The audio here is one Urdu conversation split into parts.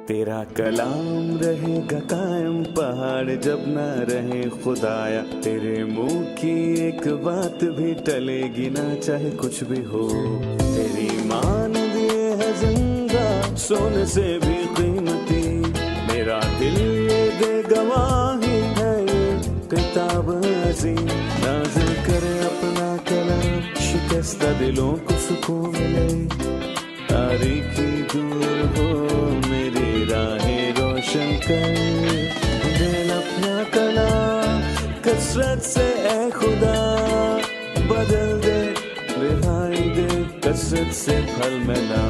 تیرا کلام رہے گا قائم پہاڑ جب نہ رہے خدایا، تیرے منہ کی ایک بات بھی ٹلے گی نہ چاہے کچھ بھی ہو، تیری مان دیے ہے زندہ سونے سے بھی قیمتی، میرا دل یہ دے گواہی ہے یہ کتاب عظیم، نازل کرے اپنا کلام شکستہ دلوں کو سکون ملے، تاریکی دور ہو میری راہیں روشن کر، دل اپنا کلام کثرت سے اے خدا بدل دے، رہائی دے کثرت سے پھل ملا،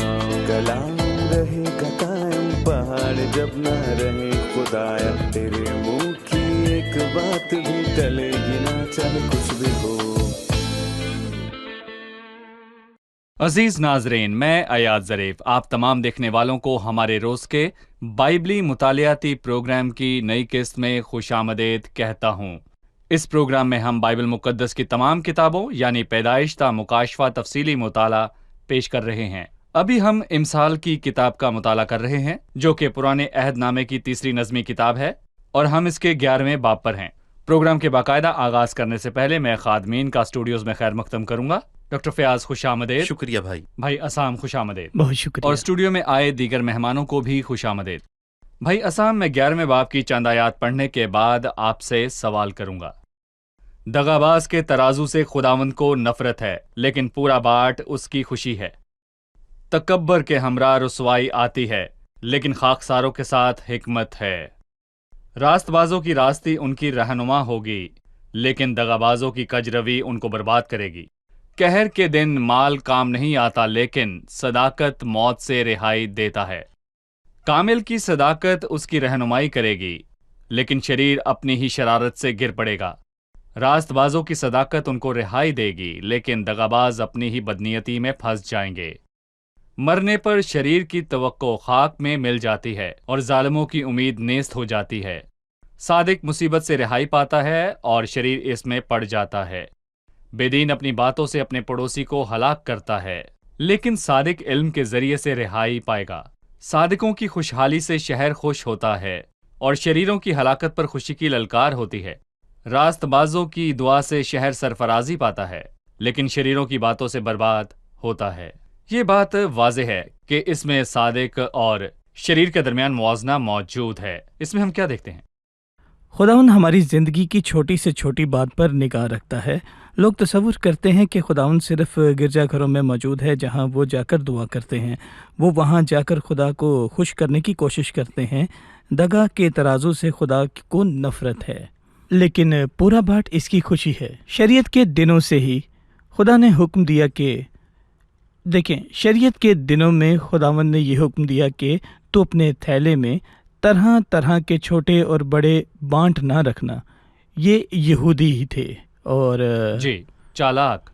کلام رہے گا قائم پہاڑ جب نہ رہے خدایا، تیرے منہ کی ایک بات بھی ٹلے گی نہ چاہے کچھ بھی ہو۔ عزیز ناظرین، میں ایاد ظریف آپ تمام دیکھنے والوں کو ہمارے روز کے بائبلی مطالعاتی پروگرام کی نئی قسط میں خوش آمدید کہتا ہوں۔ اس پروگرام میں ہم بائبل مقدس کی تمام کتابوں یعنی پیدائش تا مکاشفہ تفصیلی مطالعہ پیش کر رہے ہیں۔ ابھی ہم امثال کی کتاب کا مطالعہ کر رہے ہیں جو کہ پرانے عہد نامے کی تیسری نظمی کتاب ہے اور ہم اس کے 11ویں باب پر ہیں۔ پروگرام کے باقاعدہ آغاز کرنے سے پہلے میں خادمین کا اسٹوڈیوز میں خیر مقدم کروں گا۔ ڈاکٹر فیاض خوش آمدید۔ شکریہ بھائی اسام خوش آمدید۔ بہت شکریہ۔ اور اسٹوڈیو میں آئے دیگر مہمانوں کو بھی خوش آمدید۔ بھائی اسام، میں 11ویں باب کی چند آیات پڑھنے کے بعد آپ سے سوال کروں گا۔ دغاباز کے ترازو سے خداوند کو نفرت ہے لیکن پورا باٹ اس کی خوشی ہے، تکبر کے ہمراہ رسوائی آتی ہے لیکن خاکساروں کے ساتھ حکمت ہے، راست بازوں کی راستی ان کی رہنما ہوگی لیکن دغابازوں کی کجروی ان کو برباد کرے گی، قہر کے دن مال کام نہیں آتا لیکن صداقت موت سے رہائی دیتا ہے، کامل کی صداقت اس کی رہنمائی کرے گی لیکن شریر اپنی ہی شرارت سے گر پڑے گا، راست بازوں کی صداقت ان کو رہائی دے گی لیکن دغاباز اپنی ہی بدنیتی میں پھنس جائیں گے، مرنے پر شریر کی توقع خاک میں مل جاتی ہے اور ظالموں کی امید نیست ہو جاتی ہے، صادق مصیبت سے رہائی پاتا ہے اور شریر اس میں پڑ جاتا ہے، بے دین اپنی باتوں سے اپنے پڑوسی کو ہلاک کرتا ہے لیکن صادق علم کے ذریعے سے رہائی پائے گا، صادقوں کی خوشحالی سے شہر خوش ہوتا ہے اور شریروں کی ہلاکت پر خوشی کی للکار ہوتی ہے، راست بازوں کی دعا سے شہر سرفرازی پاتا ہے لیکن شریروں کی باتوں سے برباد ہوتا ہے۔ یہ بات واضح ہے کہ اس میں صادق اور شریر کے درمیان موازنہ موجود ہے۔ اس میں ہم کیا دیکھتے ہیں؟ خداوند ہماری زندگی کی چھوٹی سے چھوٹی بات پر نگاہ رکھتا ہے۔ لوگ تصور کرتے ہیں کہ خداوند صرف گرجا گھروں میں موجود ہے جہاں وہ جا کر دعا کرتے ہیں، وہ وہاں جا کر خدا کو خوش کرنے کی کوشش کرتے ہیں، دگا کے ترازو سے خدا کو نفرت ہے لیکن پورا باٹ اس کی خوشی ہے۔ شریعت کے دنوں سے ہی خدا نے حکم دیا کہ دیکھیں، شریعت کے دنوں میں خداوند نے یہ حکم دیا کہ تو اپنے تھیلے میں طرح طرح کے چھوٹے اور بڑے بانٹ نہ رکھنا۔ یہ یہودی ہی تھے اور چالاک،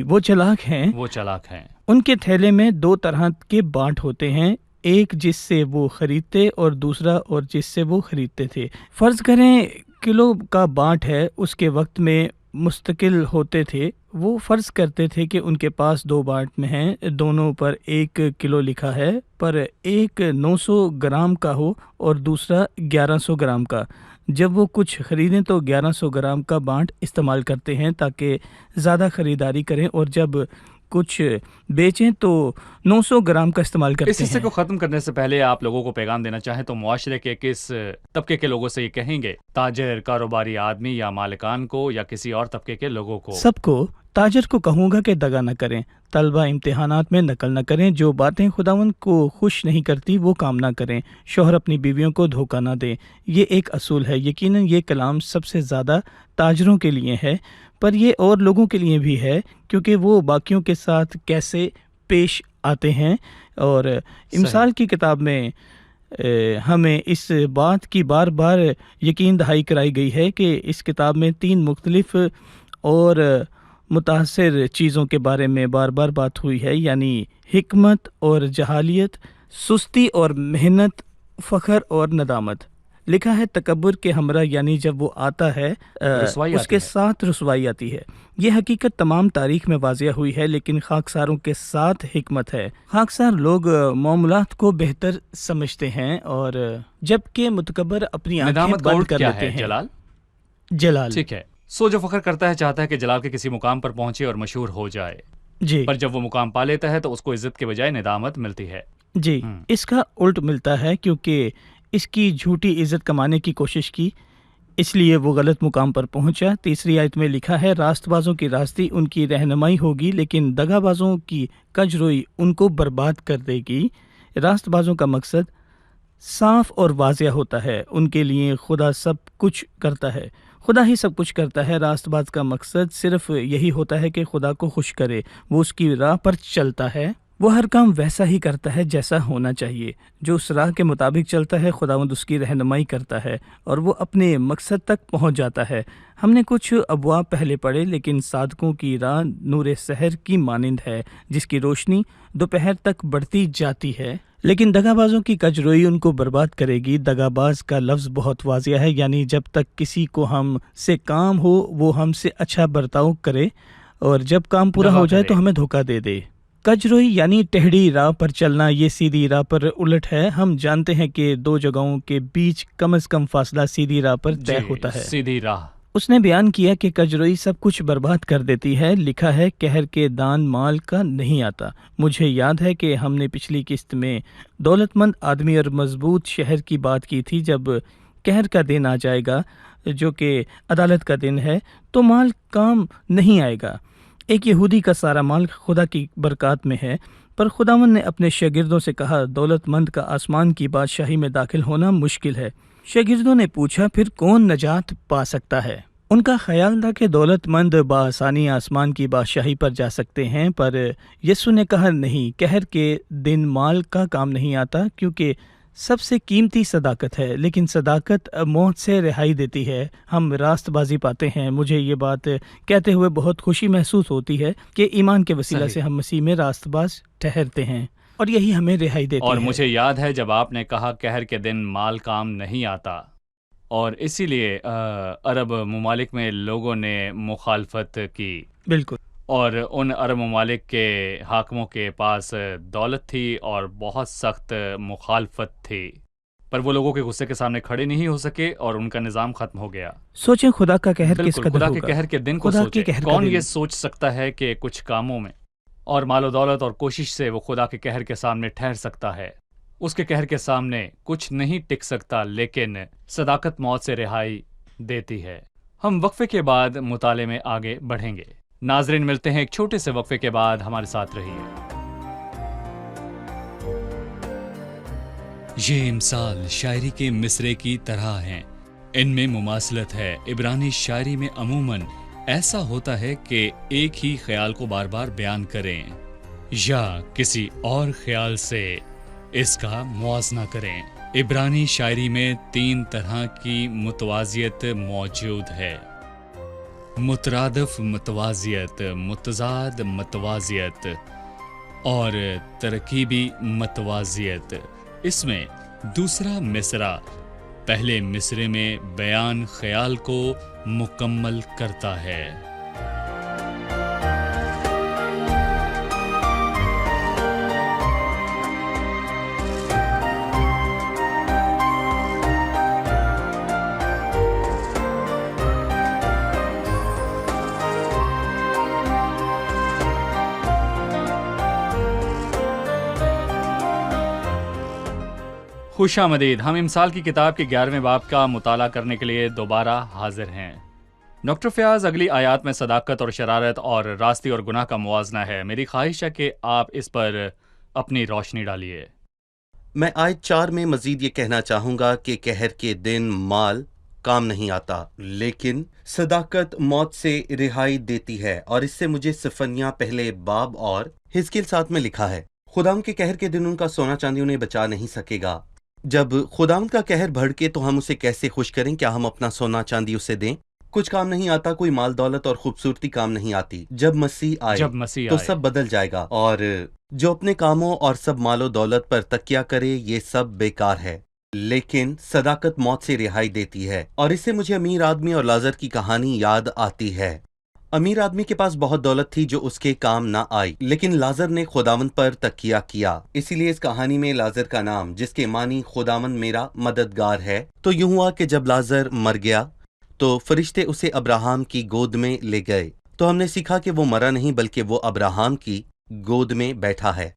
وہ چلاک ہیں، ان کے تھیلے میں 2 طرح کے بانٹ ہوتے ہیں، ایک جس سے وہ خریدتے اور دوسرا اور جس سے وہ خریدتے تھے۔ فرض کریں کلو کا بانٹ ہے، اس کے وقت میں مستقل ہوتے تھے، وہ فرض کرتے تھے کہ ان کے پاس 2 بانٹ میں ہیں، دونوں پر 1 کلو لکھا ہے، پر ایک 900 گرام کا ہو اور دوسرا 1100 گرام کا۔ جب وہ کچھ خریدیں تو 1100 گرام کا بانٹ استعمال کرتے ہیں تاکہ زیادہ خریداری کریں، اور جب کچھ بیچیں تو 900 گرام کا استعمال کرتے ہیں۔ اس حصے کو ختم کرنے سے پہلے آپ لوگوں کو پیغام دینا چاہیں تو معاشرے کے کس طبقے کے لوگوں سے یہ کہیں گے؟ تاجر، کاروباری آدمی یا مالکان کو یا کسی اور طبقے کے لوگوں کو؟ سب کو۔ تاجر کو کہوں گا کہ دگا نہ کریں، طلبہ امتحانات میں نقل نہ کریں، جو باتیں خداوند کو خوش نہیں کرتی وہ کام نہ کریں، شوہر اپنی بیویوں کو دھوکہ نہ دیں۔ یہ ایک اصول ہے۔ یقیناً یہ کلام سب سے زیادہ تاجروں کے لیے ہے، پر یہ اور لوگوں کے لیے بھی ہے کیونکہ وہ باقیوں کے ساتھ کیسے پیش آتے ہیں۔ اور امثال کی کتاب میں ہمیں اس بات کی بار بار یقین دہائی کرائی گئی ہے کہ اس کتاب میں 3 مختلف اور متاثر چیزوں کے بارے میں بار بار بات ہوئی ہے، یعنی حکمت اور جہالیت، سستی اور محنت، فخر اور ندامت۔ لکھا ہے تکبر کے ہمراہ یعنی جب وہ آتا ہے رسوائی اس آتی کے ہے۔ ساتھ رسوائی آتی ہے۔ یہ حقیقت تمام تاریخ میں واضح ہوئی ہے، لیکن خاکساروں کے ساتھ حکمت ہے۔ خاکسار لوگ معاملات کو بہتر سمجھتے ہیں اور جبکہ متکبر اپنی آنکھیں ندامت کا بند الٹ کر کیا لیتے ہے؟ ہیں۔ جلال؟ جلال، ٹھیک ہے۔ جو فخر کرتا ہے چاہتا ہے کہ جلال کے کسی مقام پر پہنچے اور مشہور ہو جائے، جی پر جب وہ مقام پا لیتا ہے تو اس کو عزت کے بجائے ندامت ملتی ہے۔ جی، اس کا الٹ ملتا ہے کیونکہ اس کی جھوٹی عزت کمانے کی کوشش کی، اس لیے وہ غلط مقام پر پہنچا۔ تیسری آیت میں لکھا ہے راست بازوں کی راستی ان کی رہنمائی ہوگی، لیکن دغا بازوں کی کج روئی ان کو برباد کر دے گی۔ راست بازوں کا مقصد صاف اور واضح ہوتا ہے، ان کے لیے خدا سب کچھ کرتا ہے، خدا ہی سب کچھ کرتا ہے۔ راست باز کا مقصد صرف یہی ہوتا ہے کہ خدا کو خوش کرے، وہ اس کی راہ پر چلتا ہے، وہ ہر کام ویسا ہی کرتا ہے جیسا ہونا چاہیے۔ جو اس راہ کے مطابق چلتا ہے خداوند اس کی رہنمائی کرتا ہے اور وہ اپنے مقصد تک پہنچ جاتا ہے۔ ہم نے کچھ ابواب پہلے پڑھے، لیکن صادقوں کی راہ نور سحر کی مانند ہے جس کی روشنی دوپہر تک بڑھتی جاتی ہے، لیکن دغا بازوں کی کج روئی ان کو برباد کرے گی۔ دغا باز کا لفظ بہت واضح ہے، یعنی جب تک کسی کو ہم سے کام ہو وہ ہم سے اچھا برتاؤ کرے اور جب کام پورا ہو جائے تو ہمیں دھوکہ دے دے۔ کج روئی یعنی ٹیڑھی راہ پر چلنا، یہ سیدھی راہ پر الٹ ہے۔ ہم جانتے ہیں کہ دو جگہوں کے بیچ کم از کم فاصلہ سیدھی راہ پر طے ہوتا ہے۔ سیدھی راہ۔ اس نے بیان کیا کہ کجروئی سب کچھ برباد کر دیتی ہے۔ لکھا ہے قہر کے دان مال کا نہیں آتا۔ مجھے یاد ہے کہ ہم نے پچھلی قسط میں دولت مند آدمی اور مضبوط شہر کی بات کی تھی۔ جب قہر کا دن آ جائے گا جو کہ عدالت کا دن ہے تو مال کام نہیں آئے گا۔ ایک یہودی کا سارا مال خدا کی برکات میں ہے، پر خداوند نے اپنے شاگردوں سے کہا دولت مند کا آسمان کی بادشاہی میں داخل ہونا مشکل ہے۔ شاگردوں نے پوچھا پھر کون نجات پا سکتا ہے؟ ان کا خیال تھا کہ دولت مند بآسانی آسمان کی بادشاہی پر جا سکتے ہیں، پر یسوع نے کہا نہیں، قہر کے دن مال کا کام نہیں آتا، کیونکہ سب سے قیمتی صداقت ہے، لیکن صداقت موت سے رہائی دیتی ہے، ہم راست بازی پاتے ہیں۔ مجھے یہ بات کہتے ہوئے بہت خوشی محسوس ہوتی ہے کہ ایمان کے وسیلہ سے ہم مسیح میں راست باز ٹھہرتے ہیں اور یہی ہمیں رہائی دیتی ہے۔ اور مجھے یاد ہے جب آپ نے کہا قہر کے دن مال کام نہیں آتا، اور اسی لیے عرب ممالک میں لوگوں نے مخالفت کی۔ بالکل۔ اور ان عرب ممالک کے حاکموں کے پاس دولت تھی اور بہت سخت مخالفت تھی، پر وہ لوگوں کے غصے کے سامنے کھڑے نہیں ہو سکے اور ان کا نظام ختم ہو گیا۔ سوچیں خدا کا قہر کس قدر خدا ہوگا۔ کے قہر کے دن کو سوچیں۔ کون یہ سوچ سکتا ہے کہ کچھ کاموں میں اور مال و دولت اور کوشش سے وہ خدا کے قہر کے سامنے ٹھہر سکتا ہے؟ اس کے قہر کے سامنے کچھ نہیں ٹک سکتا، لیکن صداقت موت سے رہائی دیتی ہے۔ ہم وقفے کے بعد مطالعے میں آگے بڑھیں گے۔ ناظرین، ملتے ہیں ایک چھوٹے سے وقفے کے بعد، ہمارے ساتھ رہیے۔ یہ امثال شاعری کے مصرے کی طرح ہیں، ان میں مماثلت ہے۔ عبرانی شاعری میں عموماً ایسا ہوتا ہے کہ ایک ہی خیال کو بار بار بیان کریں یا کسی اور خیال سے اس کا موازنہ کریں۔ عبرانی شاعری میں 3 طرح کی متوازیت موجود ہے: مترادف متوازیت، متضاد متوازیت اور ترکیبی متوازیت۔ اس میں دوسرا مصرع پہلے مصرے میں بیان خیال کو مکمل کرتا ہے۔ خوش آمدید۔ ہم امثال کی کتاب کے 11ویں باب کا مطالعہ کرنے کے لیے دوبارہ حاضر ہیں۔ ڈاکٹر فیاض، اگلی آیات میں صداقت اور شرارت اور راستی اور گناہ کا موازنہ ہے۔ میری خواہش ہے کہ آپ اس پر اپنی روشنی ڈالیے۔ میں آیت 4 میں مزید یہ کہنا چاہوں گا کہ قہر کے دن مال کام نہیں آتا، لیکن صداقت موت سے رہائی دیتی ہے، اور اس سے مجھے صفنیہ پہلے باب اور حزقیل 7 میں لکھا ہے، خداوند کے قہر کے دن ان کا سونا چاندی انہیں بچا نہیں سکے گا۔ جب خداوند کا قہر بھڑکے تو ہم اسے کیسے خوش کریں؟ کیا ہم اپنا سونا چاندی اسے دیں؟ کچھ کام نہیں آتا، کوئی مال دولت اور خوبصورتی کام نہیں آتی۔ جب مسیح آئے تو سب بدل جائے گا، اور جو اپنے کاموں اور سب مال و دولت پر تکیہ کرے یہ سب بیکار ہے۔ لیکن صداقت موت سے رہائی دیتی ہے، اور اس سے مجھے امیر آدمی اور لازر کی کہانی یاد آتی ہے۔ امیر آدمی کے پاس بہت دولت تھی جو اس کے کام نہ آئی، لیکن لازر نے خداوند پر تکیہ کیا۔ اسی لیے اس کہانی میں لازر کا نام، جس کے معنی خداوند میرا مددگار ہے، تو یوں ہوا کہ جب لازر مر گیا تو فرشتے اسے ابراہم کی گود میں لے گئے۔ تو ہم نے سیکھا کہ وہ مرا نہیں بلکہ وہ ابراہم کی گود میں بیٹھا ہے۔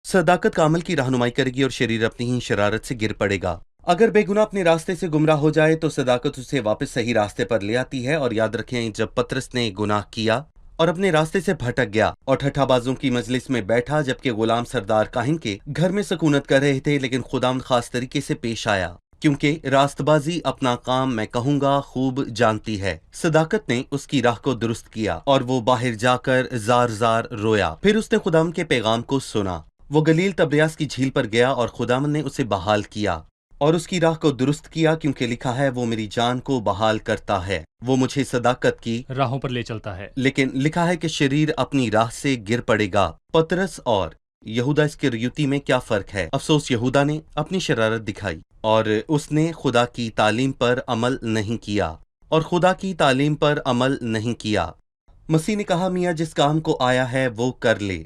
صداقت کا عمل کی رہنمائی کرے گی اور شریر اپنی ہی شرارت سے گر پڑے گا۔ اگر بے گناہ اپنے راستے سے گمراہ ہو جائے تو صداقت اسے واپس صحیح راستے پر لے آتی ہے۔ اور یاد رکھیں، جب پطرس نے گناہ کیا اور اپنے راستے سے بھٹک گیا اور ٹھٹھا بازوں کی مجلس میں بیٹھا جبکہ غلام سردار کاہن کے گھر میں سکونت کر رہے تھے، لیکن خداوند خاص طریقے سے پیش آیا، کیونکہ راست بازی اپنا کام میں کہوں گا خوب جانتی ہے۔ صداقت نے اس کی راہ کو درست کیا اور وہ باہر جا کر زار زار رویا۔ پھر اس نے خداوند کے پیغام کو سنا۔ وہ گلیل تبریاس کی جھیل پر گیا اور خداوند نے اسے بحال کیا اور اس کی راہ کو درست کیا، کیونکہ لکھا ہے وہ میری جان کو بحال کرتا ہے، وہ مجھے صداقت کی راہوں پر لے چلتا ہے۔ لیکن لکھا ہے کہ شریر اپنی راہ سے گر پڑے گا۔ پطرس اور یہودا اسکریوتی میں کیا فرق ہے؟ افسوس، یہودا نے اپنی شرارت دکھائی اور اس نے خدا کی تعلیم پر عمل نہیں کیا، اور خدا کی تعلیم پر عمل نہیں کیا۔ مسیح نے کہا، میاں جس کام کو آیا ہے وہ کر لے۔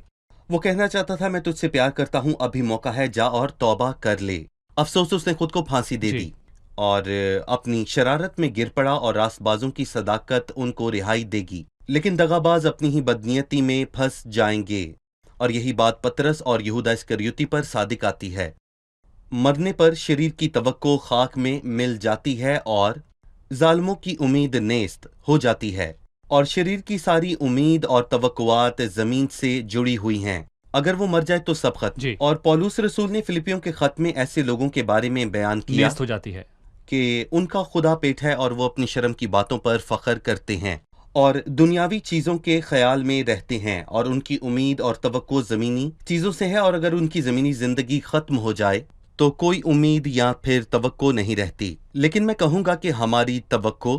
وہ کہنا چاہتا تھا، میں تجھ سے پیار کرتا ہوں، ابھی موقع ہے، جا اور توبہ کر لے۔ افسوس، اس نے خود کو پھانسی دے دی اور اپنی شرارت میں گر پڑا، اور راست بازوں کی صداقت ان کو رہائی دے گی، لیکن دغا باز اپنی ہی بدنیتی میں پھنس جائیں گے۔ اور یہی بات پطرس اور یہودا اسکریوتی پر صادق آتی ہے۔ مرنے پر شریر کی توقع خاک میں مل جاتی ہے اور ظالموں کی امید نیست ہو جاتی ہے، اور شریر کی ساری امید اور توقعات زمین سے جڑی ہوئی ہیں۔ اگر وہ مر جائے تو سب ختم۔ اور پولس رسول نے فلپیوں کے خط میں ایسے لوگوں کے بارے میں بیان کیا نیست ہو جاتی ہے کہ ان کا خدا پیٹ ہے اور وہ اپنی شرم کی باتوں پر فخر کرتے ہیں اور دنیاوی چیزوں کے خیال میں رہتے ہیں، اور ان کی امید اور توقع زمینی چیزوں سے ہے، اور اگر ان کی زمینی زندگی ختم ہو جائے تو کوئی امید یا پھر توقع نہیں رہتی۔ لیکن میں کہوں گا کہ ہماری توقع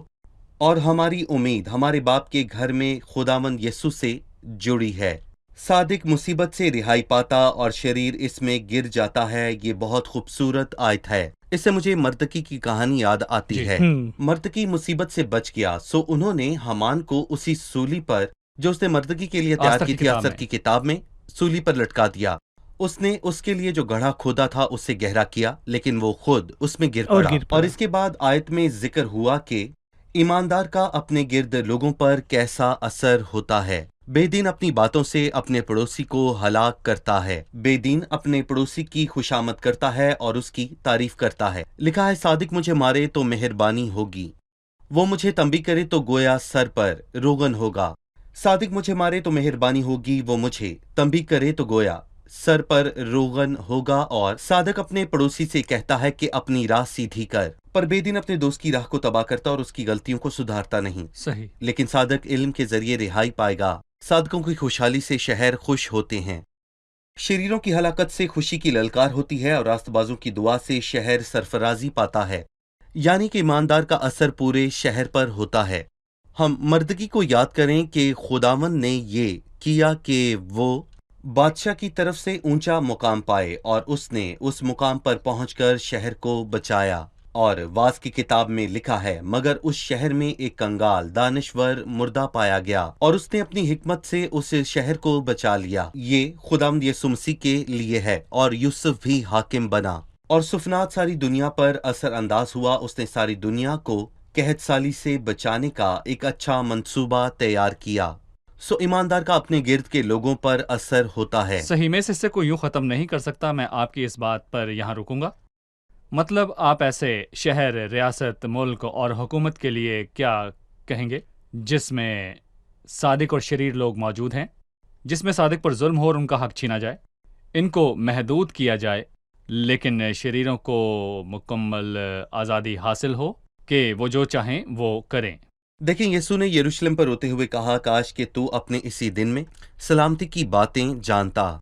اور ہماری امید ہمارے باپ کے گھر میں خداوند یسوع سے جڑی ہے۔ صادق مصیبت سے رہائی پاتا اور شریر اس میں گر جاتا ہے۔ یہ بہت خوبصورت آیت ہے۔ اس سے مجھے مرتکی کی کہانی یاد آتی ہے۔ مرتکی مصیبت سے بچ گیا، سو انہوں نے حمان کو اسی سولی پر جو اس نے مرتکی کے لیے تیار کی تھی، آستر کی کتاب میں، سولی پر لٹکا دیا۔ اس نے اس کے لیے جو گڑھا کھودا تھا اس سے گہرا کیا، لیکن وہ خود اس میں گر پڑا۔ اور اس کے بعد آیت میں ذکر ہوا کہ ایماندار کا اپنے گرد لوگوں پر کیسا اثر ہوتا ہے۔ بے دین اپنی باتوں سے اپنے پڑوسی کو ہلاک کرتا ہے۔ بے دین اپنے پڑوسی کی خوشامد کرتا ہے اور اس کی تعریف کرتا ہے۔ لکھا ہے، صادق مجھے مارے تو مہربانی ہوگی، وہ مجھے تنبیہ کرے تو گویا سر پر روغن ہوگا۔ صادق مجھے مارے تو مہربانی ہوگی، وہ مجھے تنبیہ کرے تو گویا سر پر روغن ہوگا۔ اور صادق اپنے پڑوسی سے کہتا ہے کہ اپنی راہ سیدھی کر، پر بے دین اپنے دوست کی راہ کو تباہ کرتا اور اس کی غلطیوں کو سدھارتا نہیں۔ صحیح۔ لیکن صادق علم کے ذریعے رہائی پائے گا۔ صادقوں کی خوشحالی سے شہر خوش ہوتے ہیں۔ شریروں کی ہلاکت سے خوشی کی للکار ہوتی ہے، اور راست بازوں کی دعا سے شہر سرفرازی پاتا ہے، یعنی کہ ایماندار کا اثر پورے شہر پر ہوتا ہے۔ ہم مردگی کو یاد کریں کہ خداوند نے یہ کیا کہ وہ بادشاہ کی طرف سے اونچا مقام پائے، اور اس نے اس مقام پر پہنچ کر شہر کو بچایا۔ اور واز کی کتاب میں لکھا ہے، مگر اس شہر میں ایک کنگال دانشور مردہ پایا گیا، اور اس نے اپنی حکمت سے اس شہر کو بچا لیا۔ یہ خداوند یسوع مسیح کے لیے ہے۔ اور یوسف بھی حاکم بنا، اور سفنات ساری دنیا پر اثر انداز ہوا۔ اس نے ساری دنیا کو قحط سالی سے بچانے کا ایک اچھا منصوبہ تیار کیا۔ سو ایماندار کا اپنے گرد کے لوگوں پر اثر ہوتا ہے۔ صحیح، میں اس حصے کو یوں ختم نہیں کر سکتا۔ میں آپ کی اس بات پر یہاں رکوں گا۔ مطلب آپ ایسے شہر، ریاست، ملک اور حکومت کے لیے کیا کہیں گے جس میں صادق اور شریر لوگ موجود ہیں، جس میں صادق پر ظلم ہو اور ان کا حق چھینا جائے، ان کو محدود کیا جائے، لیکن شریروں کو مکمل آزادی حاصل ہو کہ وہ جو چاہیں وہ کریں۔ دیکھیں، یسوع نے یروشلم پر روتے ہوئے کہا، کاش کہ تو اپنے اسی دن میں سلامتی کی باتیں جانتا۔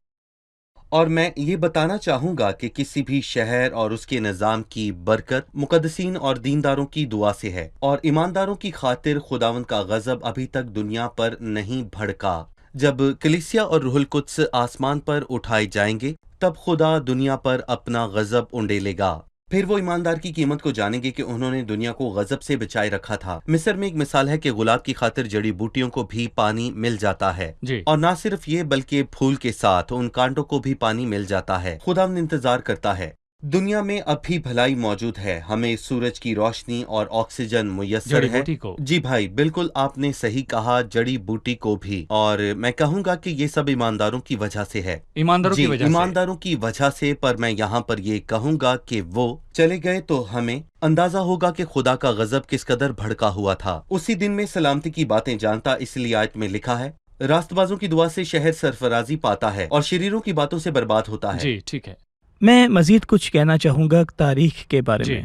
اور میں یہ بتانا چاہوں گا کہ کسی بھی شہر اور اس کے نظام کی برکت مقدسین اور دینداروں کی دعا سے ہے، اور ایمانداروں کی خاطر خداوند کا غضب ابھی تک دنیا پر نہیں بھڑکا۔ جب کلیسیا اور روح القدس آسمان پر اٹھائے جائیں گے، تب خدا دنیا پر اپنا غضب انڈیلے گا۔ پھر وہ ایماندار کی قیمت کو جانیں گے کہ انہوں نے دنیا کو غضب سے بچائے رکھا تھا۔ مصر میں ایک مثال ہے کہ گلاب کی خاطر جڑی بوٹیوں کو بھی پانی مل جاتا ہے، جی اور نہ صرف یہ بلکہ پھول کے ساتھ ان کانٹوں کو بھی پانی مل جاتا ہے۔ خداوند انتظار کرتا ہے۔ دنیا میں اب بھی بھلائی موجود ہے، ہمیں سورج کی روشنی اور آکسیجن میسر جڑی ہے۔ بوٹی کو جی بھائی، بالکل آپ نے صحیح کہا، جڑی بوٹی کو بھی، اور میں کہوں گا کہ یہ سب ایمانداروں کی وجہ سے ہے۔ ایمانداروں جی کی وجہ سے ایمانداروں کی وجہ سے، پر میں یہاں پر یہ کہوں گا کہ وہ چلے گئے تو ہمیں اندازہ ہوگا کہ خدا کا غضب کس قدر بھڑکا ہوا تھا۔ اسی دن میں سلامتی کی باتیں جانتا، اس لیے آیت میں لکھا ہے، راست بازوں کی دعا سے شہر سرفرازی پاتا ہے اور شریروں کی باتوں سے برباد ہوتا ہے۔ جی ٹھیک ہے میں مزید کچھ کہنا چاہوں گا تاریخ کے بارے جی میں۔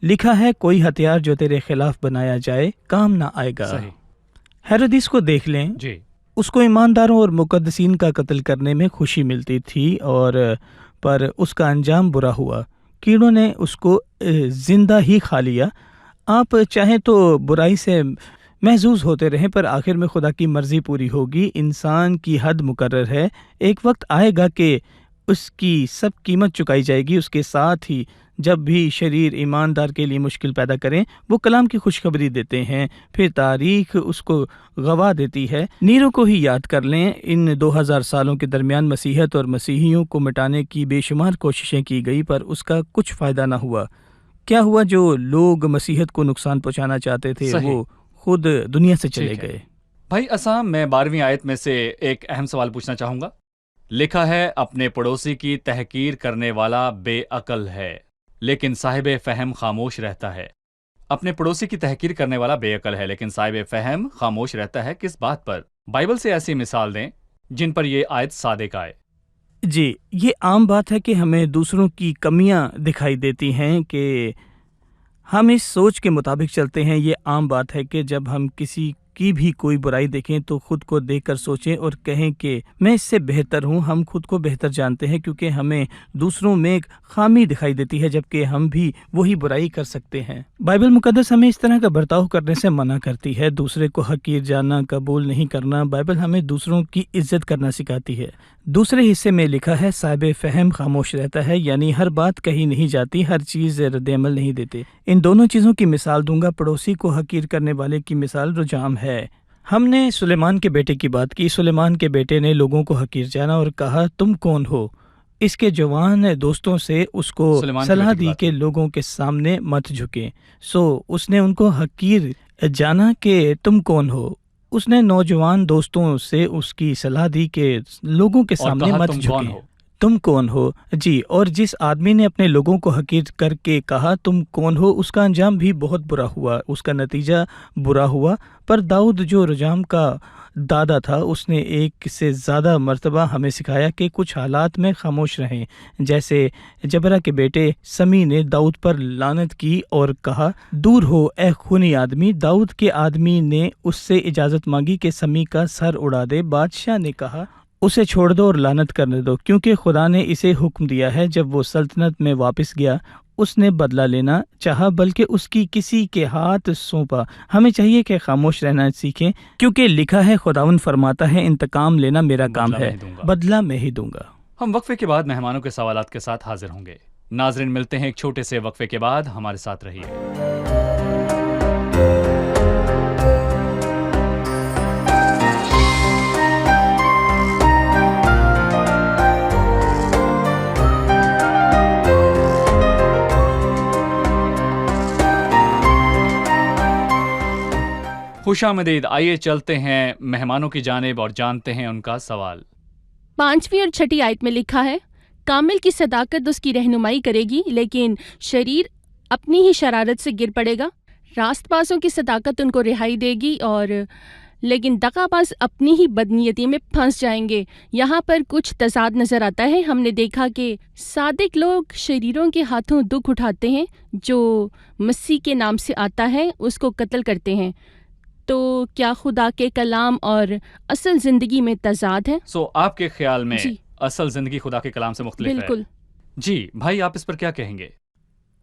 لکھا ہے، کوئی ہتھیار جو تیرے خلاف بنایا جائے کام نہ آئے گا۔ صحیح ہیرودیس کو دیکھ لیں، جی اس کو ایمانداروں اور مقدسین کا قتل کرنے میں خوشی ملتی تھی، اور پر اس کا انجام برا ہوا، کیڑوں نے اس کو زندہ ہی کھا لیا۔ آپ چاہیں تو برائی سے محظوظ ہوتے رہیں، پر آخر میں خدا کی مرضی پوری ہوگی، انسان کی حد مقرر ہے، ایک وقت آئے گا کہ اس کی سب قیمت چکائی جائے گی۔ اس کے ساتھ ہی جب بھی شریر ایماندار کے لیے مشکل پیدا کریں، وہ کلام کی خوشخبری دیتے ہیں، پھر تاریخ اس کو گواہ دیتی ہے۔ نیرو کو ہی یاد کر لیں، ان 2000 سالوں کے درمیان مسیحیت اور مسیحیوں کو مٹانے کی بے شمار کوششیں کی گئی، پر اس کا کچھ فائدہ نہ ہوا۔ کیا ہوا؟ جو لوگ مسیحیت کو نقصان پہنچانا چاہتے تھے صحیح۔ وہ خود دنیا سے چلے ٹھیک ہے۔ گئے۔ بھائی اسام، میں 12ویں آیت میں سے ایک اہم سوال پوچھنا چاہوں گا۔ لکھا ہے، اپنے پڑوسی کی تحقیر کرنے والا بے عقل ہے لیکن صاحب فہم خاموش رہتا ہے۔ اپنے پڑوسی کی تحقیر کرنے والا بے عقل ہے لیکن صاحب فہم خاموش رہتا ہے۔ کس بات پر؟ بائبل سے ایسی مثال دیں جن پر یہ آیت صادق آئے۔ جی، یہ عام بات ہے کہ ہمیں دوسروں کی کمیاں دکھائی دیتی ہیں کہ ہم اس سوچ کے مطابق چلتے ہیں۔ یہ عام بات ہے کہ جب ہم کسی کی بھی کوئی برائی دیکھیں تو خود کو دیکھ کر سوچیں اور کہیں کہ میں اس سے بہتر ہوں۔ ہم خود کو بہتر جانتے ہیں کیونکہ ہمیں دوسروں میں ایک خامی دکھائی دیتی ہے جبکہ ہم بھی وہی برائی کر سکتے ہیں۔ بائبل مقدس ہمیں اس طرح کا برتاؤ کرنے سے منع کرتی ہے، دوسرے کو حقیر جاننا قبول نہیں کرنا۔ بائبل ہمیں دوسروں کی عزت کرنا سکھاتی ہے۔ دوسرے حصے میں لکھا ہے، صاحب فہم خاموش رہتا ہے، یعنی ہر بات کہی نہیں جاتی، ہر چیز رد عمل نہیں دیتے۔ ان دونوں چیزوں کی مثال دوں گا۔ پڑوسی کو حقیر کرنے والے کی مثال رجام ہے۔ ہم نے سلیمان کے بیٹے کی بات کی۔ سلیمان کے بیٹے نے لوگوں کو حقیر جانا اور کہا، تم کون ہو؟ اس کے جوان دوستوں سے اس کو صلاح دی کہ لوگوں کے سامنے مت جھکیں۔ اس نے ان کو حقیر جانا کہ تم کون ہو۔ اس نے نوجوان دوستوں سے اس کی صلاح دی کہ لوگوں کے سامنے مت جھکیں۔ تم کون ہو؟ جی، اور جس آدمی نے اپنے لوگوں کو حقیر کر کے کہا تم کون ہو، اس کا انجام بھی بہت برا ہوا، اس کا نتیجہ برا ہوا۔ پر داؤد جو رجام کا دادا تھا، اس نے ایک سے زیادہ مرتبہ ہمیں سکھایا کہ کچھ حالات میں خاموش رہیں۔ جیسے جبرا کے بیٹے سمی نے داؤد پر لعنت کی اور کہا، دور ہو اے خونی آدمی۔ داؤد کے آدمی نے اس سے اجازت مانگی کہ سمی کا سر اڑا دے۔ بادشاہ نے کہا، اسے چھوڑ دو اور لعنت کرنے دو، کیونکہ خدا نے اسے حکم دیا ہے۔ جب وہ سلطنت میں واپس گیا، اس نے بدلہ لینا چاہا بلکہ اس کی کسی کے ہاتھ سونپا۔ ہمیں چاہیے کہ خاموش رہنا سیکھیں، کیونکہ لکھا ہے، خداوند فرماتا ہے، انتقام لینا میرا کام ہے، بدلہ میں ہی دوں گا۔ ہم وقفے کے بعد مہمانوں کے سوالات کے ساتھ حاضر ہوں گے۔ ناظرین، ملتے ہیں ایک چھوٹے سے وقفے کے بعد، ہمارے ساتھ رہیے۔ خوش آمدید۔ آئیے چلتے ہیں مہمانوں کی جانب اور جانتے ہیں ان کا سوال۔ 5ویں اور 6ٹھی آیت میں لکھا ہے، کامل کی صداقت اس کی رہنمائی کرے گی لیکن شریر اپنی ہی شرارت سے گر پڑے گا۔ راست بازوں کی صداقت ان کو رہائی دے گی لیکن دغا باز اپنی ہی بدنیتی میں پھنس جائیں گے۔ یہاں پر کچھ تضاد نظر آتا ہے۔ ہم نے دیکھا کہ صادق لوگ شریروں کے ہاتھوں دکھ اٹھاتے ہیں، جو مسیح کے نام سے آتا ہے اس کو قتل کرتے ہیں۔ تو کیا خدا کے کلام اور اصل زندگی میں تضاد ہے؟ آپ کے خیال میں اصل زندگی خدا کے کلام سے مختلف ہے؟ بالکل۔ جی بھائی، آپ اس پر کیا کہیں گے؟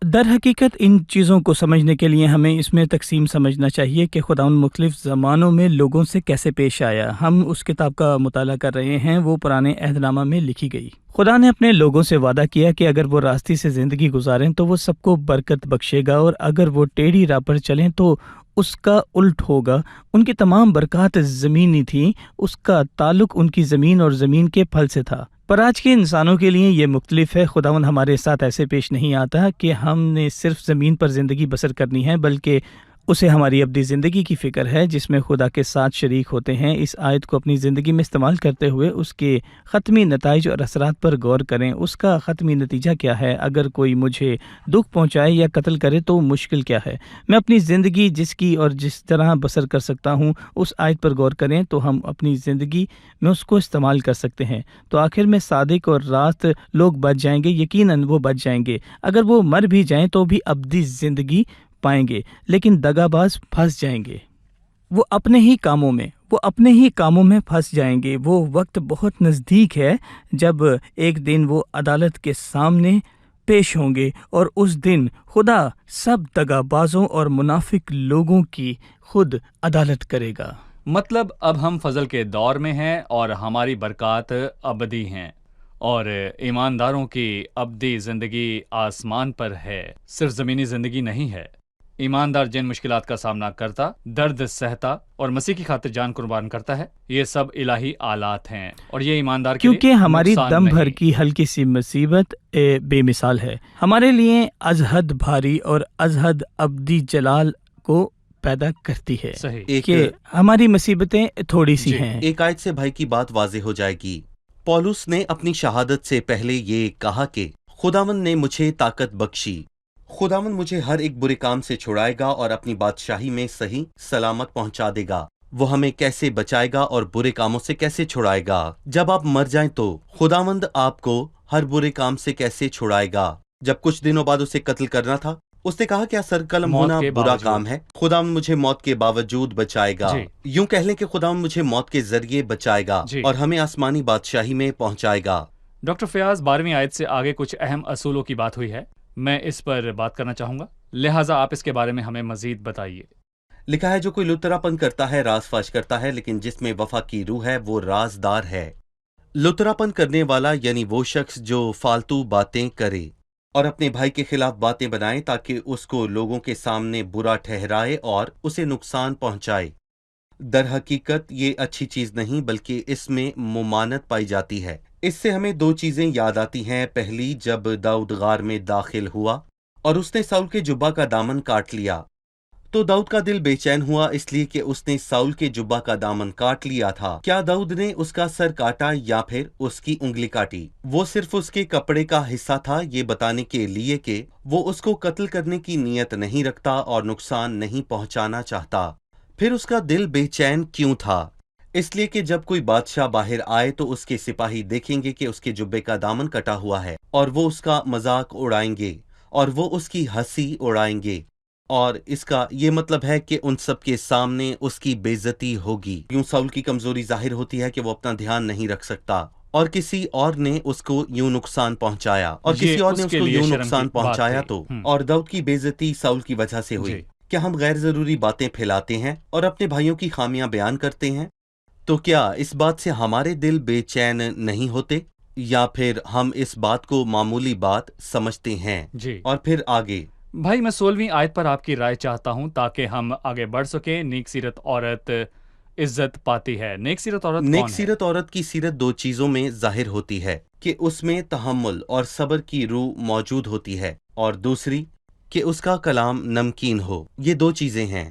در حقیقت ان چیزوں کو سمجھنے کے لیے ہمیں اس میں تقسیم سمجھنا چاہیے کہ خداوند مختلف زمانوں میں لوگوں سے کیسے پیش آیا۔ ہم اس کتاب کا مطالعہ کر رہے ہیں، وہ پرانے عہد نامہ میں لکھی گئی۔ خدا نے اپنے لوگوں سے وعدہ کیا کہ اگر وہ راستی سے زندگی گزاریں تو وہ سب کو برکت بخشے گا، اور اگر وہ ٹیڑھی راہ پر چلیں تو اس کا الٹ ہوگا۔ ان کی تمام برکات زمینی تھیں، اس کا تعلق ان کی زمین اور زمین کے پھل سے تھا۔ پر آج کے انسانوں کے لیے یہ مختلف ہے۔ خداوند ہمارے ساتھ ایسے پیش نہیں آتا کہ ہم نے صرف زمین پر زندگی بسر کرنی ہے، بلکہ اسے ہماری ابدی زندگی کی فکر ہے جس میں خدا کے ساتھ شریک ہوتے ہیں۔ اس آیت کو اپنی زندگی میں استعمال کرتے ہوئے اس کے حتمی نتائج اور اثرات پر غور کریں۔ اس کا حتمی نتیجہ کیا ہے؟ اگر کوئی مجھے دکھ پہنچائے یا قتل کرے تو مشکل کیا ہے؟ میں اپنی زندگی جس کی اور جس طرح بسر کر سکتا ہوں، اس آیت پر غور کریں تو ہم اپنی زندگی میں اس کو استعمال کر سکتے ہیں۔ تو آخر میں صادق اور راست لوگ بچ جائیں گے، یقیناً وہ بچ جائیں گے۔ اگر وہ مر بھی جائیں تو بھی ابدی زندگی پائیں گے، لیکن دغا باز پھنس جائیں گے۔ وہ اپنے ہی کاموں میں پھنس جائیں گے۔ وہ وقت بہت نزدیک ہے جب ایک دن وہ عدالت کے سامنے پیش ہوں گے، اور اس دن خدا سب دغا بازوں اور منافق لوگوں کی خود عدالت کرے گا۔ مطلب اب ہم فضل کے دور میں ہیں اور ہماری برکات ابدی ہیں، اور ایمانداروں کی ابدی زندگی آسمان پر ہے، صرف زمینی زندگی نہیں ہے۔ ایماندار جن مشکلات کا سامنا کرتا، درد سہتا اور مسیح کی خاطر جان قربان کرتا ہے، یہ سب الہی آلات ہیں، اور یہ ایماندار کے کیونکہ لیے ہماری نقصان دم بھر نہیں۔ کی ہلکی سی مصیبت بے مثال ہے، ہمارے لیے ازحد بھاری اور ازحد ابدی جلال کو پیدا کرتی ہے۔ صحیح۔ کہ ہماری مصیبتیں تھوڑی سی جی، ہیں۔ ایک آیت سے بھائی کی بات واضح ہو جائے گی۔ پولس نے اپنی شہادت سے پہلے یہ کہا کہ خداوند نے مجھے طاقت بخشی، خداوند مجھے ہر ایک برے کام سے چھڑائے گا اور اپنی بادشاہی میں صحیح سلامت پہنچا دے گا۔ وہ ہمیں کیسے بچائے گا اور برے کاموں سے کیسے چھڑائے گا؟ جب آپ مر جائیں تو خداوند آپ کو ہر برے کام سے کیسے چھڑائے گا؟ جب کچھ دنوں بعد اسے قتل کرنا تھا، اس نے کہا کیا سر قلم موت ہونا کے برا باوجود۔ کام ہے؟ خداوند مجھے موت کے باوجود بچائے گا۔ جی۔ یوں کہہ لیں کہ خداوند مجھے موت کے ذریعے بچائے گا جی۔ اور ہمیں آسمانی بادشاہی میں پہنچائے گا۔ ڈاکٹر فیاض، 12ویں آیت سے آگے کچھ اہم اصولوں کی بات ہوئی ہے، میں اس پر بات کرنا چاہوں گا، لہٰذا آپ اس کے بارے میں ہمیں مزید بتائیے۔ لکھا ہے جو کوئی لتراپن کرتا ہے راز فاش کرتا ہے، لیکن جس میں وفا کی روح ہے وہ رازدار ہے۔ لتراپن کرنے والا یعنی وہ شخص جو فالتو باتیں کرے اور اپنے بھائی کے خلاف باتیں بنائے تاکہ اس کو لوگوں کے سامنے برا ٹھہرائے اور اسے نقصان پہنچائے۔ در حقیقت یہ اچھی چیز نہیں، بلکہ اس میں ممانت پائی جاتی ہے۔ اس سے ہمیں دو چیزیں یاد آتی ہیں۔ پہلی، جب داؤد غار میں داخل ہوا اور اس نے ساؤل کے جبہ کا دامن کاٹ لیا تو داؤد کا دل بے چین ہوا، اس لیے کہ اس نے ساؤل کے جبہ کا دامن کاٹ لیا تھا۔ کیا داؤد نے اس کا سر کاٹا یا پھر اس کی انگلی کاٹی؟ وہ صرف اس کے کپڑے کا حصہ تھا، یہ بتانے کے لیے کہ وہ اس کو قتل کرنے کی نیت نہیں رکھتا اور نقصان نہیں پہنچانا چاہتا۔ پھر اس کا دل بے چین کیوں تھا؟ اس لیے کہ جب کوئی بادشاہ باہر آئے تو اس کے سپاہی دیکھیں گے کہ اس کے جبے کا دامن کٹا ہوا ہے، اور وہ اس کا مذاق اڑائیں گے اور وہ اس کی ہنسی اڑائیں گے، اور اس کا یہ مطلب ہے کہ ان سب کے سامنے اس کی بے عزتی ہوگی۔ یوں ساؤل کی کمزوری ظاہر ہوتی ہے کہ وہ اپنا دھیان نہیں رکھ سکتا، اور کسی اور نے اس کو یوں نقصان پہنچایا، اور کسی اور نے اس کو یوں نقصان پہنچایا تو، اور داؤد کی بے عزتی ساؤل کی وجہ سے ہوئی۔ کیا ہم غیر ضروری باتیں پھیلاتے ہیں اور اپنے بھائیوں کی خامیاں بیان کرتے ہیں؟ تو کیا اس بات سے ہمارے دل بے چین نہیں ہوتے، یا پھر ہم اس بات کو معمولی بات سمجھتے ہیں؟ جی۔ اور پھر آگے بھائی، میں 16ویں آیت پر آپ کی رائے چاہتا ہوں تاکہ ہم آگے بڑھ سکیں۔ نیک سیرت عورت عزت پاتی ہے۔ نیک سیرت عورت کون ہے؟ نیک سیرت عورت کی سیرت دو چیزوں میں ظاہر ہوتی ہے، کہ اس میں تحمل اور صبر کی روح موجود ہوتی ہے، اور دوسری کہ اس کا کلام نمکین ہو۔ یہ دو چیزیں ہیں۔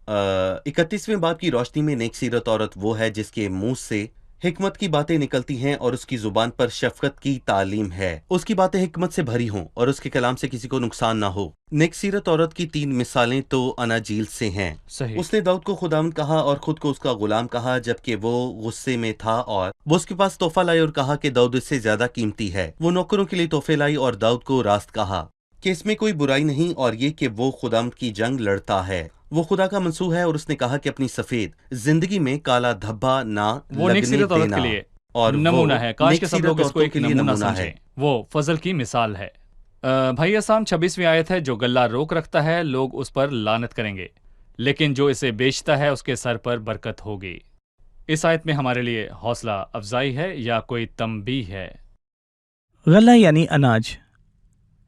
31ویں باب کی روشنی میں نیک سیرت عورت وہ ہے جس کے منہ سے حکمت کی باتیں نکلتی ہیں اور اس کی زبان پر شفقت کی تعلیم ہے، اس کی باتیں حکمت سے بھری ہوں اور اس کے کلام سے کسی کو نقصان نہ ہو۔ نیک سیرت عورت کی 3 مثالیں تو اناجیل سے ہیں۔ صحیح۔ اس نے داؤد کو خداوند کہا اور خود کو اس کا غلام کہا جبکہ وہ غصے میں تھا، اور وہ اس کے پاس تحفہ لائی اور کہا کہ داؤد اس سے زیادہ قیمتی ہے۔ وہ نوکروں کے لیے تحفے لائی اور داؤد کو راست کہا کہ اس میں کوئی برائی نہیں، اور یہ کہ وہ خداوند کی جنگ لڑتا ہے، وہ خدا کا منصوب ہے، اور اس نے کہا کہ اپنی سفید زندگی میں کالا دھبا نہ وہ نیک لگنے سیرت عورت دینا، کے لیے اور نمونہ ہے۔ کاش نیک کہ سب سیرت لوگ اس کو عورتوں ایک کے لیے نمونہ نمونہ ہے۔ سمجھیں۔ وہ فضل کی مثال ہے۔ بھائی اسام 26ویں آیت ہے، جو غلہ روک رکھتا ہے لوگ اس پر لعنت کریں گے، لیکن جو اسے بیچتا ہے اس کے سر پر برکت ہوگی۔ اس آیت میں ہمارے لیے حوصلہ افزائی ہے یا کوئی تنبیہ ہے؟ غلہ یعنی اناج،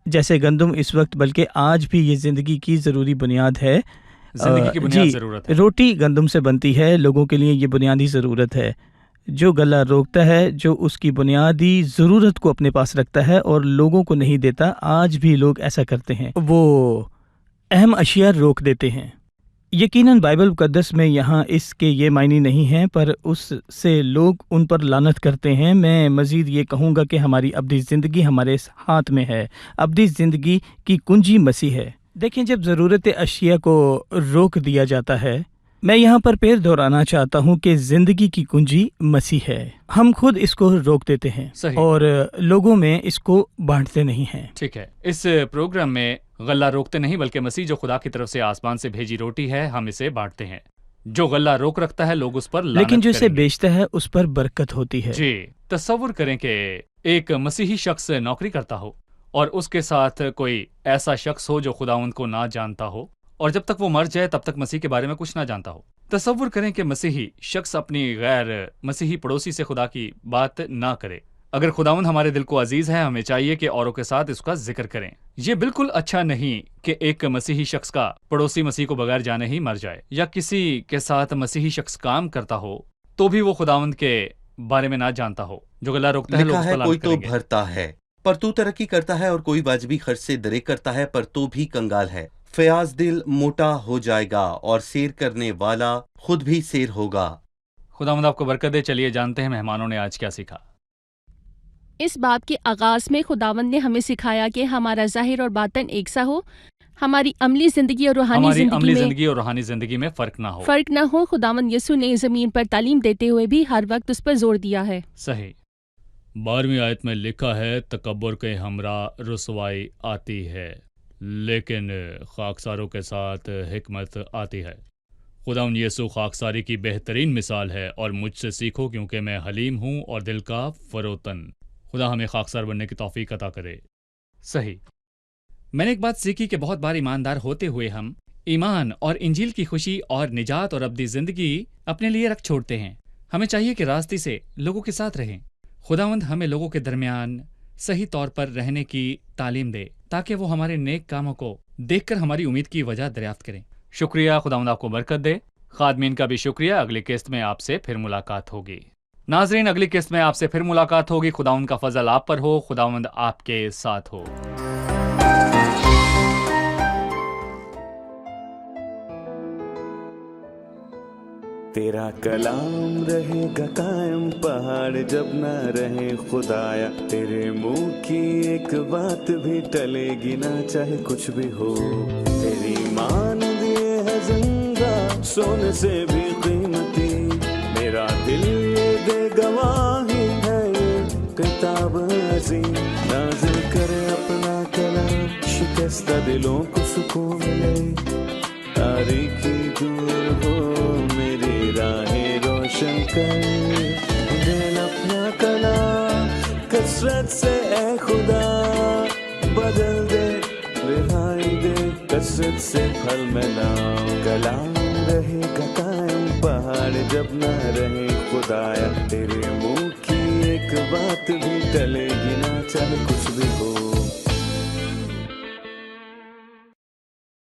جیسے گندم اس وقت بلکہ آج بھی یہ زندگی کی ضروری بنیاد ہے۔ زندگی کی بنیاد ضرورت ہے۔ روٹی گندم سے بنتی ہے، لوگوں کے لیے یہ بنیادی ضرورت ہے۔ جو غلہ روکتا ہے، جو اس کی بنیادی ضرورت کو اپنے پاس رکھتا ہے اور لوگوں کو نہیں دیتا، آج بھی لوگ ایسا کرتے ہیں، وہ اہم اشیاء روک دیتے ہیں۔ یقیناً بائبل مقدس میں یہاں اس کے یہ معنی نہیں ہیں، پر اس سے لوگ ان پر لعنت کرتے ہیں۔ میں مزید یہ کہوں گا کہ ہماری ابدی زندگی ہمارے ہاتھ میں ہے۔ ابدی زندگی کی کنجی مسیح ہے۔ دیکھیں، جب ضرورت اشیاء کو روک دیا جاتا ہے، میں یہاں پر پھر دہرانا چاہتا ہوں کہ زندگی کی کنجی مسیح ہے۔ ہم خود اس کو روک دیتے ہیں صحیح، اور لوگوں میں اس کو بانٹتے نہیں ہیں۔ ٹھیک ہے، اس پروگرام میں غلہ روکتے نہیں بلکہ مسیح جو خدا کی طرف سے آسمان سے بھیجی روٹی ہے، ہم اسے بانٹتے ہیں۔ جو غلہ روک رکھتا ہے لوگ اس پر لعنت لیکن جو اسے کریں گے۔ بیچتا ہے اس پر برکت ہوتی ہے۔ جی، تصور کریں کہ ایک مسیحی شخص نوکری کرتا ہو اور اس کے ساتھ کوئی ایسا شخص ہو جو خداوند کو نہ جانتا ہو، اور جب تک وہ مر جائے تب تک مسیح کے بارے میں کچھ نہ جانتا ہو۔ تصور کریں کہ مسیحی شخص اپنی غیر مسیحی پڑوسی سے خدا کی بات نہ کرے۔ اگر خداوند ہمارے دل کو عزیز ہے، ہمیں چاہیے کہ اوروں کے ساتھ اس کا ذکر کریں۔ یہ بالکل اچھا نہیں کہ ایک مسیحی شخص کا پڑوسی مسیح کو بغیر جانے ہی مر جائے، یا کسی کے ساتھ مسیحی شخص کام کرتا ہو تو بھی وہ خداوند کے بارے میں نہ جانتا ہو۔ جو غلہ روکتا ہے لوگ لکھا اس ہے پر کوئی لعنت تو کریں گے۔ بھرتا ہے پر تو ترقی کرتا ہے، اور کوئی واجبی خرچ سے دریغ کرتا ہے پر تو بھی کنگال ہے۔ فیاض دل موٹا ہو جائے گا اور سیر کرنے والا خود بھی سیر ہوگا۔ خداوند آپ کو برکت دے۔ چلیے جانتے ہیں مہمانوں نے آج کیا سیکھا۔ اس باب کے آغاز میں خداوند نے ہمیں سکھایا کہ ہمارا ظاہر اور باطن ایک سا ہو، ہماری عملی زندگی اور روحانی زندگی میں فرق نہ ہو۔ خداوند یسوع نے زمین پر تعلیم دیتے ہوئے بھی ہر وقت اس پر زور دیا ہے۔ صحیح۔ 12ویں آیت میں لکھا ہے، تکبر کے ہمراہ رسوائی آتی ہے لیکن خاکساروں کے ساتھ حکمت آتی ہے۔ خداوند یسوع خاکساری کی بہترین مثال ہے، اور مجھ سے سیکھو کیونکہ میں حلیم ہوں اور دل کا فروتن۔ خدا ہمیں خاکسار بننے کی توفیق عطا کرے۔ صحیح۔ میں نے ایک بات سیکھی کہ بہت بار ایماندار ہوتے ہوئے ہم ایمان اور انجیل کی خوشی اور نجات اور ابدی زندگی اپنے لیے رکھ چھوڑتے ہیں۔ ہمیں چاہیے کہ راستے سے لوگوں کے ساتھ رہیں۔ خداوند ہمیں لوگوں کے درمیان صحیح طور پر رہنے کی تعلیم دے تاکہ وہ ہمارے نیک کاموں کو دیکھ کر ہماری امید کی وجہ دریافت کریں۔ شکریہ، خداوند آپ کو برکت دے۔ خادمین کا بھی شکریہ۔ اگلی قسط میں آپ سے پھر ملاقات ہوگی۔ ناظرین، اگلی قسط میں آپ سے پھر ملاقات ہوگی۔ خداوند کا فضل آپ پر ہو، خداوند آپ کے ساتھ ہو۔ تیرا کلام رہے گا قائم، پہاڑ جب نہ رہے خدایا، تیرے منہ کی ایک بات بھی ٹلے گی نہ، چاہے کچھ بھی ہو۔ تیری مان دیے ہے زندہ، سونے سے بھی قیمتی، میرا دل یہ دے گواہی ہے، یہ کتاب عظیم۔ نازل کرے اپنا کلام، شکستہ دلوں کو سکون ملے، تاریکی دور ہو میری راہیں روشن کر، دل اپنا کلام کثرت سے اے خدا بدل دے، رہائی دے کثرت سے پھل ملاؤ۔ کلام رہے گا قائم، پہاڑ جب نہ رہے خدایا، تیرے منہ کی ایک بات بھی ٹلے گی نہ، چاہے کچھ بھی ہو۔